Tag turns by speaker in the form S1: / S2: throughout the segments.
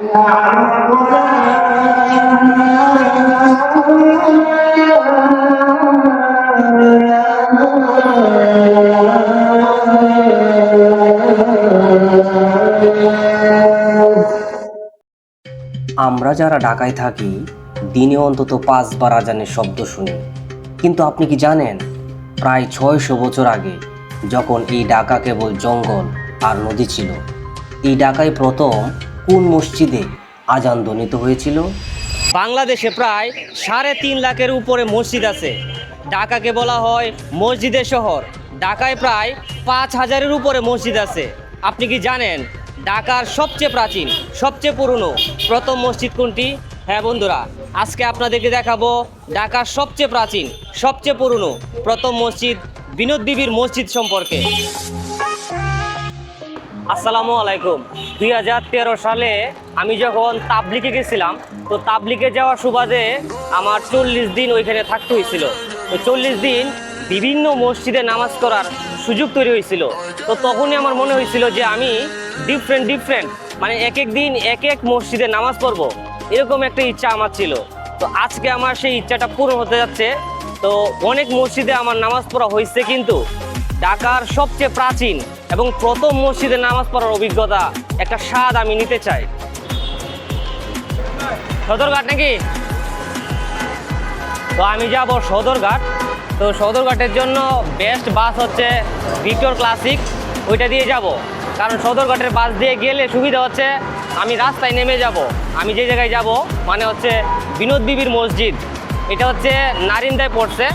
S1: আমরা যারা ঢাকায় থাকি দিনে অন্তত 5 বার আজানের শব্দ শুনি, কিন্তু আপনি কি জানেন প্রায় 600 বছর আগে যখন এই ঢাকা কেবল জঙ্গল আর নদী ছিল, এই ঢাকায় প্রথম কোন মসজিদে আজান ধ্বনিত হয়েছিল? বাংলাদেশে প্রায় 3.5 লাখের উপরে মসজিদ আছে। ঢাকাকে বলা হয় মসজিদের শহর। ঢাকায় প্রায় 5000-এর উপরে মসজিদ আছে। আপনি কি জানেন ঢাকার সবচেয়ে প্রাচীন, সবচেয়ে পুরনো প্রথম মসজিদ কোনটি? হ্যাঁ বন্ধুরা, আজকে আপনাদেরকে দেখাবো ঢাকার সবচেয়ে প্রাচীন, সবচেয়ে পুরনো প্রথম মসজিদ বিনোদ বিবির মসজিদ সম্পর্কে। আসসালামু আলাইকুম। 2013 সালে আমি যখন তাবলিগে গেছিলাম, তো তাবলিগে যাওয়ার সুবাদে আমার 40 দিন ওইখানে থাকতে হয়েছিল। তো 40 দিন বিভিন্ন মসজিদে নামাজ করার সুযোগ তৈরি হয়েছিল। তো তখনই আমার মনে হয়েছিল যে আমি ডিফারেন্ট মানে এক এক দিন এক এক মসজিদে নামাজ পড়বো, এরকম একটা ইচ্ছা আমার ছিল। তো আজকে আমার সেই ইচ্ছাটা পূরণ হতে যাচ্ছে। তো অনেক মসজিদে আমার নামাজ পড়া হয়েছে, কিন্তু ঢাকার সবচেয়ে প্রাচীন এবং প্রথম মসজিদে নামাজ পড়ার অভিজ্ঞতা, একটা স্বাদ আমি নিতে চাই। সদরঘাট নাকি? তো আমি যাব সদরঘাট। তো সদরঘাটের জন্য বেস্ট বাস হচ্ছে ভিক্টর ক্লাসিক, ওইটা দিয়ে যাব। কারণ সদরঘাটের বাস দিয়ে গেলে সুবিধা হচ্ছে আমি রাস্তায় নেমে যাব। আমি যে জায়গায় যাব মানে হচ্ছে বিনোদ বিবির মসজিদ, এটা হচ্ছে নারিন্দায় পড়ছে।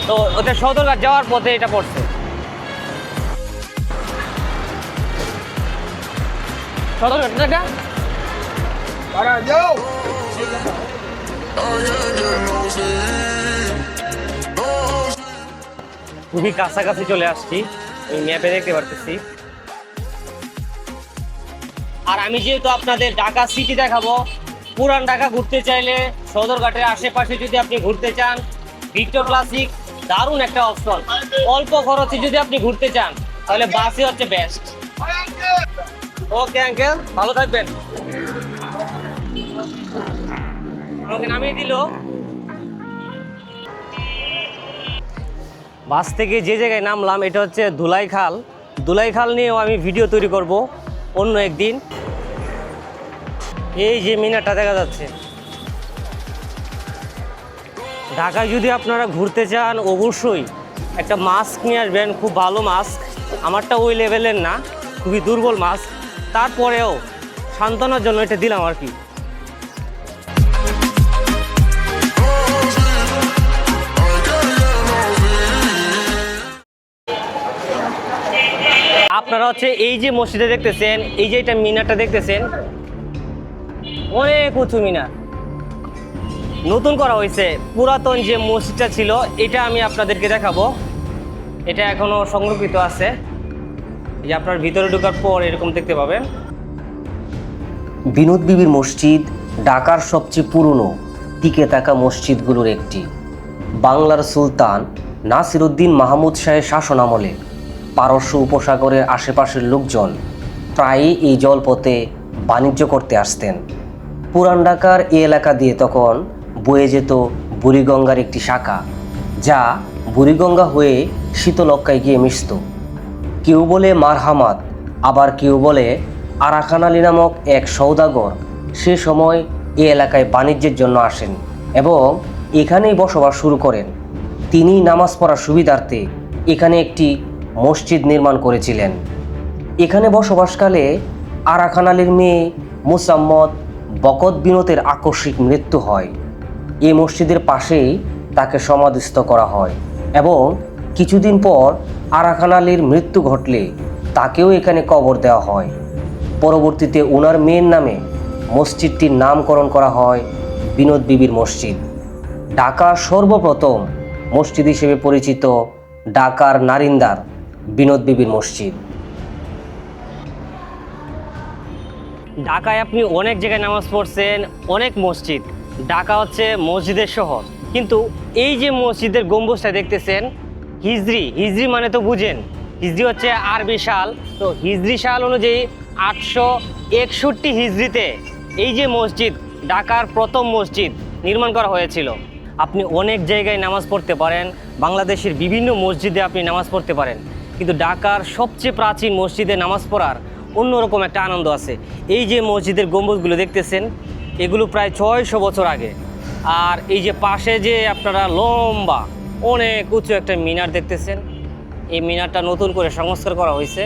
S1: তো ওদের সদরঘাট যাওয়ার পথে এটা পড়ছে। সদরঘাট টাকা খুবই কাছাকাছি চলে আসছি, আমি ম্যাপে দেখতে পারতেছি। আর আমি যেহেতু আপনাদের ঢাকা সিটি দেখাবো, পুরান ঢাকা ঘুরতে চাইলে সদরঘাটের আশেপাশে যদি আপনি ঘুরতে চান, ভিক্টর ক্লাসিক দারুণ একটা অপশন। অল্প খরচে যদি আপনি ঘুরতে চান তাহলে বাসই হচ্ছে বেস্ট। ওকে আঙ্কেল, ভালো থাকবেন। আমাকে নামিয়ে দিল। বাস থেকে যে জায়গায় নামলাম এটা হচ্ছে ধুলাইখাল। ধুলাইখাল নিয়েও আমি ভিডিও তৈরি করব অন্য একদিন। এই যে মিনারটা দেখা যাচ্ছে। ঢাকায় যদি আপনারা ঘুরতে চান অবশ্যই একটা মাস্ক নিয়ে আসবেন, খুব ভালো মাস্ক। আমারটা ওই লেভেলের না, খুবই দুর্বল মাস্ক, তারপরেও সান্ত্বনার জন্য এটা দিলাম আর কি। আপনারা হচ্ছে এই যে মসজিদে দেখতেছেন, এই যে এটা মিনারটা দেখতেছেন, অনেক উঁচু মিনার, নতুন করা হয়েছে। পুরাতন যে মসজিদটা ছিল এটা আমি আপনাদেরকে দেখাবো। এটা এখনো সংরক্ষিত আছে, এই যে আপনার ভিতরে ঢোকার পর এরকম দেখতে পাবেন। বিনোদ বিবির মসজিদ ঢাকার সবচেয়ে পুরনো টিকে থাকা মসজিদগুলোর একটি। বাংলার সুলতান নাসিরউদ্দিন মাহমুদ শাহের শাসনামলে পারস্য উপসাগরের আশেপাশের লোকজন প্রায়ই এই জলপথে বাণিজ্য করতে আসতেন। পুরান ঢাকার এই এলাকা দিয়ে তখন বয়ে যেত বুড়িগঙ্গার একটি শাখা, যা বুড়িগঙ্গা হয়ে শীতলক্ষ্যায় গিয়ে মিশত। কেউ বলে মারহামাত, আবার কেউ বলে আরাকান আলী নামক এক সওদাগর সে সময় এই এলাকায় বাণিজ্যের জন্য আসেন এবং এখানেই বসবাস শুরু করেন। তিনি নামাজ পড়ার সুবিধার্থে এখানে একটি মসজিদ নির্মাণ করেছিলেন। এখানে বসবাসকালে আরাকান আলীর মেয়ে মুসাম্মদ বকত বিনতের আকস্মিক মৃত্যু হয়। এই মসজিদের পাশেই তাকে সমাধিস্থ করা হয় এবং কিছুদিন পর আরাকান আলীর মৃত্যু ঘটলে তাকেও এখানে কবর দেওয়া হয়। পরবর্তীতে ওনার মেয়ের নামে মসজিদটির নামকরণ করা হয় বিনোদ বিবির মসজিদ। ঢাকার সর্বপ্রথম মসজিদ হিসেবে পরিচিত ঢাকার নারিন্দার বিনোদ বিবির মসজিদ। ঢাকায় আপনি অনেক জায়গায় নামাজ পড়ছেন, অনেক মসজিদ। ঢাকা হচ্ছে মসজিদের শহর, কিন্তু এই যে মসজিদের গম্বুজটা দেখতেছেন, হিজরি মানে তো বুঝেন, হিজরি হচ্ছে আরবি সাল। তো হিজরি সাল অনুযায়ী 861 হিজরিতে এই যে মসজিদ, ঢাকার প্রথম মসজিদ নির্মাণ করা হয়েছিল। আপনি অনেক জায়গায় নামাজ পড়তে পারেন, বাংলাদেশের বিভিন্ন মসজিদে আপনি নামাজ পড়তে পারেন, কিন্তু ঢাকার সবচেয়ে প্রাচীন মসজিদে নামাজ পড়ার অন্যরকম একটা আনন্দ আছে। এই যে মসজিদের গম্বুজগুলো দেখতেছেন, এগুলো প্রায় 600 বছর আগে। আর এই যে পাশে যে আপনারা লম্বা অনেক উঁচু একটা মিনার দেখতেছেন, এই মিনারটা নতুন করে সংস্কার করা হয়েছে।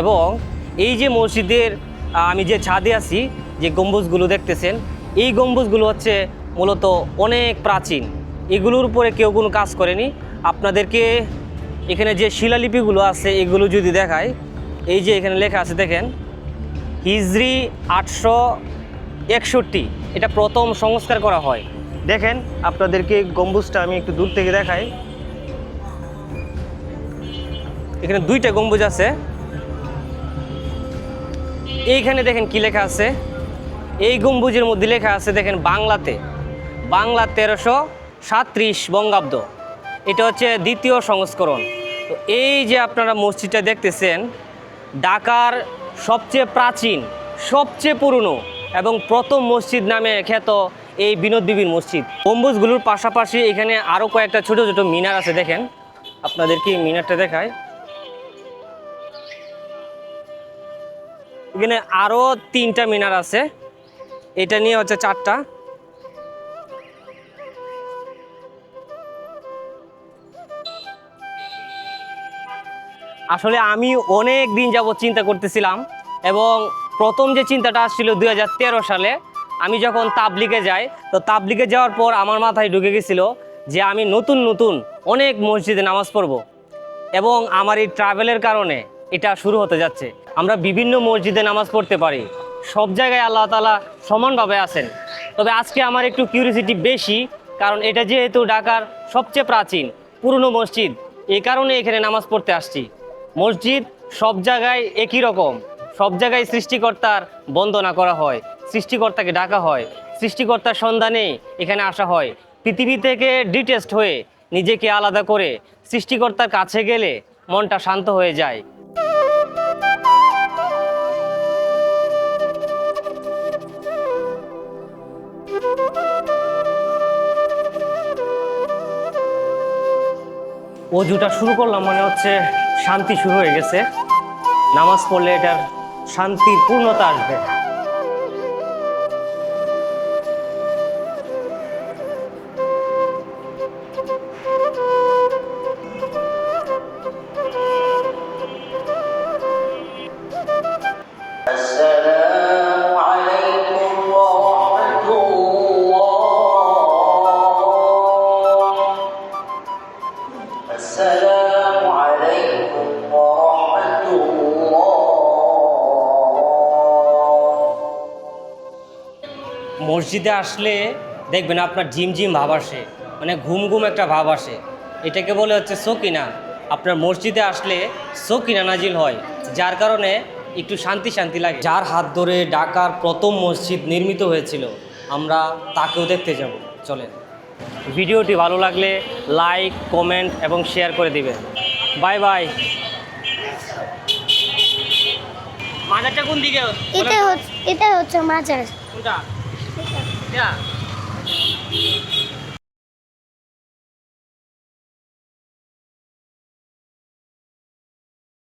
S1: এবং এই যে মসজিদের আমি যে ছাদে আছি, যে গম্বুজগুলো দেখতেছেন, এই গম্বুজগুলো হচ্ছে মূলত অনেক প্রাচীন। এগুলোর উপরে কেউ কোনো কাজ করেনি। আপনাদেরকে এখানে যে শিলালিপিগুলো আছে এগুলো যদি দেখায়, এই যে এখানে লেখা আছে দেখেন, হিজরি 861, এটা প্রথম সংস্কার করা হয়। দেখেন আপনাদেরকে গম্বুজটা আমি একটু দূর থেকে দেখাই। এখানে 2টা গম্বুজ আছে। এইখানে দেখেন কি লেখা আছে, এই গম্বুজের মধ্যে লেখা আছে দেখেন বাংলা 1337 বঙ্গাব্দ। এটা হচ্ছে দ্বিতীয় সংস্করণ। তো এই যে আপনারা মসজিদটা দেখতেছেন, ঢাকার সবচেয়ে প্রাচীন, সবচেয়ে পুরনো এবং প্রথম মসজিদ নামে খ্যাত এই বিনোদ বিবির মসজিদ। গম্বুজগুলোর পাশাপাশি এখানে আরও কয়েকটা ছোট ছোট মিনার আছে। দেখেন আপনাদেরকে মিনারটা দেখায়। এখানে আরও 3টা মিনার আছে, এটা নিয়ে হচ্ছে 4টা। আসলে আমি অনেক দিন যাবত চিন্তা করতেছিলাম, এবং প্রথম যে চিন্তাটা আসছিল 2013 সালে আমি যখন তাবলিগে যাই। তো তাবলিগে যাওয়ার পর আমার মাথায় ঢুকে গেছিল যে আমি নতুন নতুন অনেক মসজিদে নামাজ পড়ব, এবং আমার এই ট্রাভেলের কারণে এটা শুরু হতে যাচ্ছে। আমরা বিভিন্ন মসজিদে নামাজ পড়তে পারি, সব জায়গায় আল্লাহ তাআলা সমানভাবে আছেন। তবে আজকে আমার একটু কিউরিওসিটি বেশি, কারণ এটা যেহেতু ঢাকার সবচেয়ে প্রাচীন পুরনো মসজিদ, এই কারণে এখানে নামাজ পড়তে আসছি। মসজিদ সব জায়গায় একই রকম, সব জায়গায় সৃষ্টিকর্তার বন্দনা করা হয়, সৃষ্টিকর্তাকে ডাকা হয়, সৃষ্টিকর্তার সন্ধানে এখানে আসা হয়। পৃথিবী থেকে ডিটেস্ট হয়ে নিজেকে আলাদা করে সৃষ্টিকর্তার কাছে গেলে মনটা শান্ত হয়ে যায়। অজুটা শুরু করলাম, মনে হচ্ছে শান্তি শুরু হয়ে গেছে। নামাজ পড়লে এটার শান্তির পূর্ণতা আসবে।
S2: السلام عليكم ورحمة الله. السلام عليكم ورحمة الله.
S1: মসজিদে আসলে দেখবেন আপনার ঝিমঝিম ভাব আসে, মানে ঘুম ঘুম একটা ভাব আসে। এটাকে বলে হচ্ছে সকিনা। আপনার মসজিদে আসলে সকিনা নাজিল হয়, যার কারণে একটু শান্তি শান্তি লাগে। যার হাত ধরে ঢাকার প্রথম মসজিদ নির্মিত হয়েছিল, আমরা তাকেও দেখতে যাব। চলেন। ভিডিওটি ভালো লাগলে লাইক, কমেন্ট এবং শেয়ার করে দিবেন। Bye bye. মাজারটা কোন দিকে?
S3: এটা হচ্ছে মাজার।
S1: কোনটা? এটা